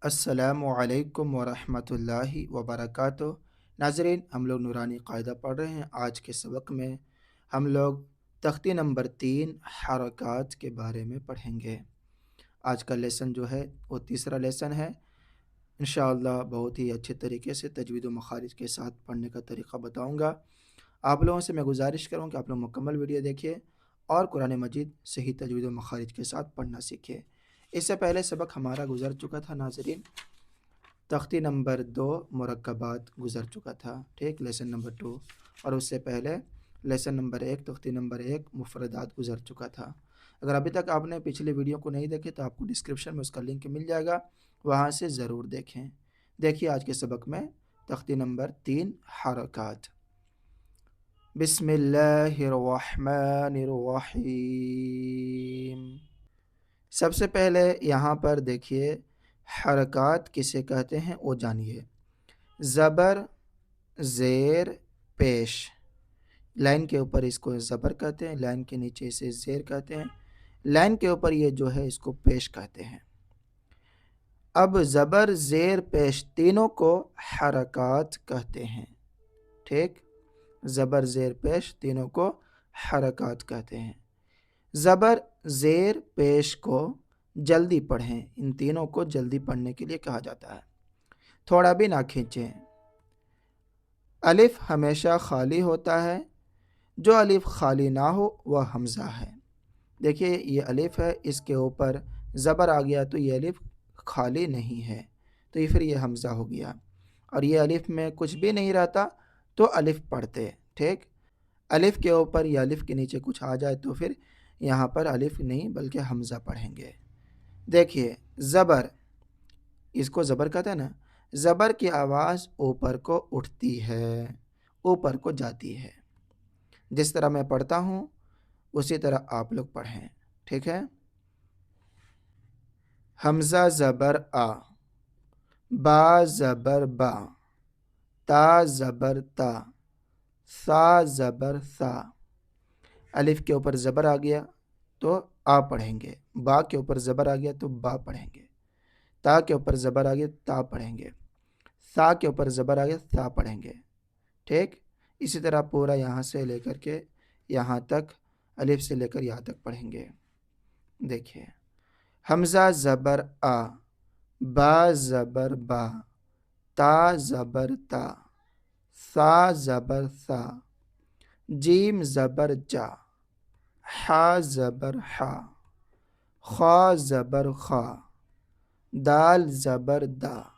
अस्सलामु अलैकुम वरहमत ल्लाहि वबरकातुह। नाज़रीन, हम लोग नूरानी क़ायदा पढ़ रहे हैं। आज के सबक में हम लोग तख्ती नंबर 3 हरकत के बारे में पढ़ेंगे। आज का लेसन जो है वो तीसरा लेसन है। इंशाअल्लाह बहुत ही अच्छे तरीके से तजवीद व मखारिज के साथ पढ़ने का तरीक़ा बताऊँगा। आप लोगों से मैं गुजारिश करूँ कि आप लोग मुकम्मल वीडियो देखिए और कुरान मजीद सही तजवीद व मखारिज के साथ पढ़ना सीखिए। इससे पहले सबक हमारा गुजर चुका था नाज़रीन, तख्ती नंबर 2 मुरक्कबात गुजर चुका था, ठीक, लेसन नंबर 2। और उससे पहले लेसन नंबर 1 तख्ती नंबर 1 मुफरदात गुजर चुका था। अगर अभी तक आपने पिछले वीडियो को नहीं देखे तो आपको डिस्क्रिप्शन में उसका लिंक मिल जाएगा, वहाँ से ज़रूर देखें। देखिए आज के सबक में तख्ती नंबर 3 हरकत। बिस्मिल्लाहिर्रहमानिर्रहीम। सबसे पहले यहाँ पर देखिए हरकत किसे कहते हैं वो जानिए। ज़बर, ज़ेर, पेश। लाइन के ऊपर इसको ज़बर कहते हैं, लाइन के नीचे इसे ज़ेर कहते हैं, लाइन के ऊपर ये जो है इसको पेश कहते हैं। अब ज़बर, ज़ेर, पेश तीनों को हरकत कहते हैं, ठीक। ज़बर, ज़ेर, पेश तीनों को हरकत कहते हैं। ज़बर, ज़ेर, पेश को जल्दी पढ़ें। इन तीनों को जल्दी पढ़ने के लिए कहा जाता है। थोड़ा भी ना खींचें। अलिफ हमेशा खाली होता है, जो अलिफ खाली ना हो वह हमज़ा है। देखिए ये अलिफ है, इसके ऊपर ज़बर आ गया तो ये अलिफ खाली नहीं है, तो ये फिर ये हमज़ा हो गया। और ये अलिफ में कुछ भी नहीं रहता तो अलिफ पढ़ते, ठीक। अलिफ के ऊपर या अलिफ के नीचे कुछ आ जाए तो फिर यहाँ पर अलिफ नहीं बल्कि हमज़ा पढ़ेंगे। देखिए ज़बर, इसको ज़बर कहते हैं ना, ज़बर की आवाज़ ऊपर को उठती है, ऊपर को जाती है। जिस तरह मैं पढ़ता हूँ उसी तरह आप लोग पढ़ें, ठीक है। हमज़ा ज़बर आ, बा ज़बर बा, ता ज़बर ता, सा ज़बर सा। अलिफ के ऊपर ज़बर आ गया तो आ पढ़ेंगे, बा के ऊपर ज़बर आ गया तो बा पढ़ेंगे, ता के ऊपर ज़बर आ गया ता पढ़ेंगे, सा के ऊपर ज़बर आ गया सा पढ़ेंगे, ठीक। इसी तरह पूरा यहाँ से लेकर के यहाँ तक, अलिफ से लेकर यहाँ तक पढ़ेंगे। देखिए हमज़ा ज़बर आ, बा ज़बर बा, ता ज़बर ता, सा ज़बर सा, जीम ज़बर जा, हा ज़बर हा, खा ज़बर खा, दाल ज़बर दा,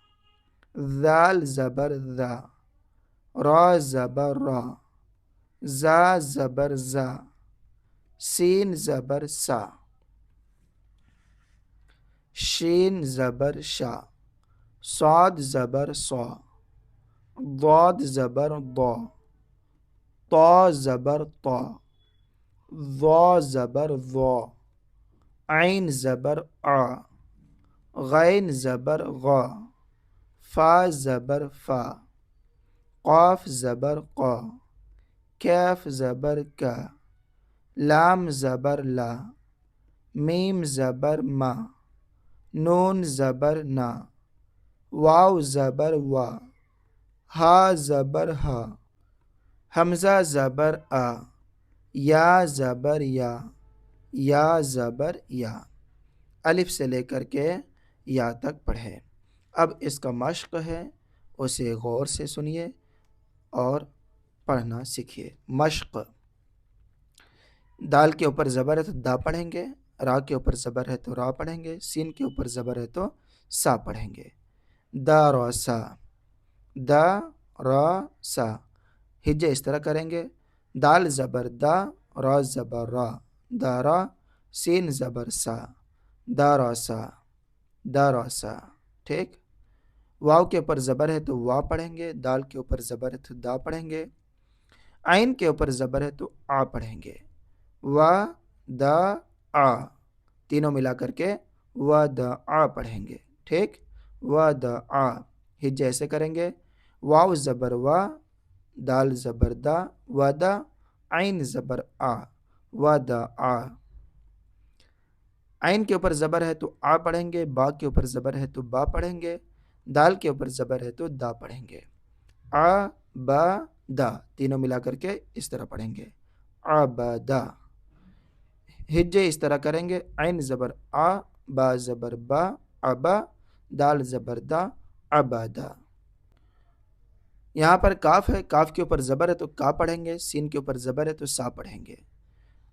ज़ाल ज़बर ज़ा, रा ज़बर रा, ज़ा ज़बर ज़ा, सीन ज़बर सा, शीन ज़बर शा, साद ज़बर सा, ضاد ज़बर दा, ता ज़बर ता, ज़ा ज़बर ज़ा, ऐन ज़बर आ, गैन ज़बर गा, फा ज़बर फा, क़ाफ ज़बर क़ा, कैफ ज़बर का, लाम ज़बर ला, मीम ज़बर मा, नून ज़बर ना, वाव ज़बर वा, हा ज़बर हा, हमज़ा ज़बर आ, या ज़बर या ज़बर या। अलिफ से लेकर के या तक पढ़े। अब इसका मश्क है, उसे गौर से सुनिए और पढ़ना सीखिए। मश्क, दाल के ऊपर ज़बर है तो दा पढ़ेंगे, रा के ऊपर ज़बर है तो रा पढ़ेंगे, सीन के ऊपर ज़बर है तो सा पढ़ेंगे। दा रा सा, दा रा सा। हिज्जे इस तरह करेंगे, दाल ज़बर दा, रा ज़बर रा, दारा, सीन ज़बर सा, दारा सा, दारा सा, ठीक। वाव के ऊपर ज़बर है तो वा पढ़ेंगे, दाल के ऊपर ज़बर है तो दा पढ़ेंगे, आइन के ऊपर ज़बर है तो आ पढ़ेंगे। वा दा आ, तीनों मिला करके व द आ पढ़ेंगे, ठीक। व द आ। हिज्जे ऐसे करेंगे, वाव ज़बर वा, दाल ज़बर दा, व दा, आइन ज़बर आ, व द आ। عین کے اوپر زبر ہے تو آ پڑھیں گے، با کے اوپر زبر ہے تو با پڑھیں گے، دال کے اوپر زبر ہے تو دا پڑھیں گے۔ آ با دا تینوں ملا کر کے اس طرح پڑھیں گے، عبدا۔ ہجے اس طرح کریں گے، عین زبر آ، با زبر با، ابا، دال زبر دا، عبدا۔ یہاں پر کاف ہے، کاف کے اوپر زبر ہے تو کا پڑھیں گے، سین کے اوپر زبر ہے تو سا پڑھیں گے،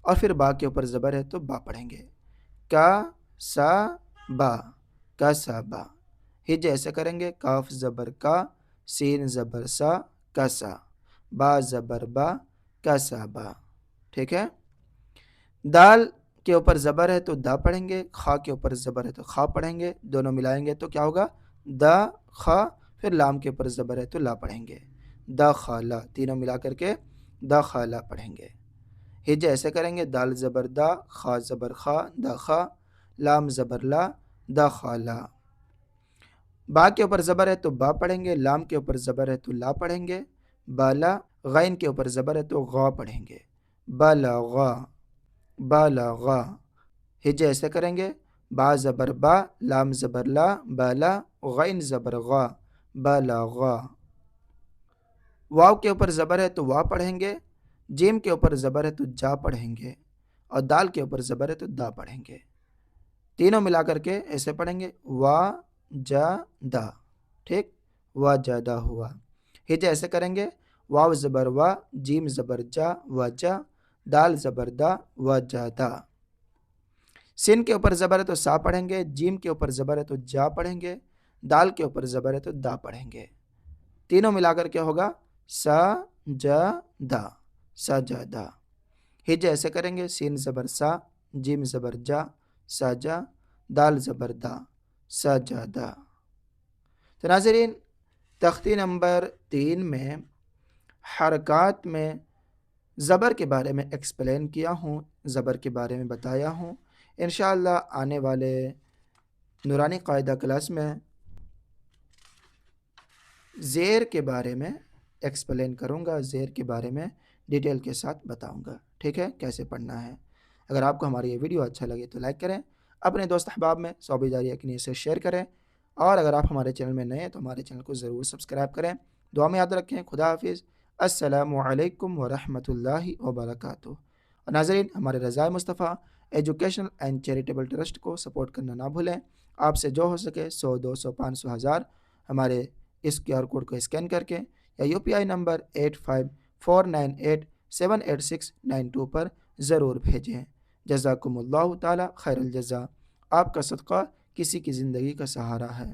اور پھر با کے اوپر زبر ہے تو با پڑھیں گے، کا سا با، کا سا با۔ ہجے ایسے کریں گے، کاف زبر کا، سین زبر سا، کا سا، با زبر با، کا سا با۔ ٹھیک ہے۔ دال کے اوپر زبر ہے تو دا پڑھیں گے، خا کے اوپر زبر ہے تو خا پڑھیں گے، دونوں ملائیں گے تو کیا ہوگا، دا خا، پھر لام کے اوپر زبر ہے تو لا پڑھیں گے، دا خا لا، تینوں ملا کر کے دا خا لا پڑھیں گے۔ ہجے ایسے کریں گے، دال زبر دا، خا زبر خا، دا خا، لام زبر لا، دا خا لا۔ با کے اوپر زبر ہے تو با پڑھیں گے، لام کے اوپر زبر ہے تو لا پڑھیں گے، بالا۔ غین کے اوپر زبر ہے تو غا پڑھیں گے، بلغا، بالغا۔ ہجے ایسے کریں گے، با زبر با، لام زبر لا، بالا، غین زبر غا، بالغا۔ واو کے اوپر زبر ہے تو وا پڑھیں گے، جیم کے اوپر زبر ہے تو جا پڑھیں گے، اور دال کے اوپر زبر ہے تو دا پڑھیں گے، تینوں ملا کر کے ایسے پڑھیں گے، وا جا دا۔ ٹھیک، وا جادا ہوا۔ ہجے ایسے کریں گے، واو زبر وا، جیم زبر جا، وا جا، دال زبر دا، وا جادا۔ سین کے اوپر زبر ہے تو سا پڑھیں گے، جیم کے اوپر زبر ہے تو جا پڑھیں گے، دال کے اوپر زبر ہے تو دا پڑھیں گے، تینوں ملا کر کے ہوگا سا جا دا، سا جا دا۔ ہجے ایسے کریں گے، سین زبر سا، جیم زبر جا، سا جا، دال زبر دا، سا جا دا۔ تو ناظرین، تختی نمبر 3 میں حرکات میں زبر کے بارے میں ایکسپلین کیا ہوں، زبر کے بارے میں بتایا ہوں۔ انشاءاللہ آنے والے نورانی قاعدہ کلاس میں زیر کے بارے میں ایکسپلین کروں گا، زیر کے بارے میں ڈیٹیل کے ساتھ بتاؤں گا، ٹھیک ہے، کیسے پڑھنا ہے۔ اگر آپ کو ہماری یہ ویڈیو اچھا لگے تو لائک کریں، اپنے دوست احباب میں صوب جاریہ کی نیت سے شیئر کریں، اور اگر آپ ہمارے چینل میں نئے ہیں تو ہمارے چینل کو ضرور سبسکرائب کریں۔ دعا میں یاد رکھیں۔ خدا حافظ۔ السلام علیکم ورحمۃ اللہ وبرکاتہ۔ اور ناظرین، ہمارے رضائے مصطفیٰ ایجوکیشنل اینڈ چیریٹیبل ٹرسٹ کو سپورٹ کرنا نہ بھولیں۔ آپ سے جو ہو سکے 100، 200، 500، 1000 ہمارے اس QR کوڈ کو اسکین کر کے یا UPI نمبر 8549878692 پر ضرور بھیجیں۔ جزاکم اللہ تعالی خیر الجزا۔ آپ کا صدقہ کسی کی زندگی کا سہارا ہے۔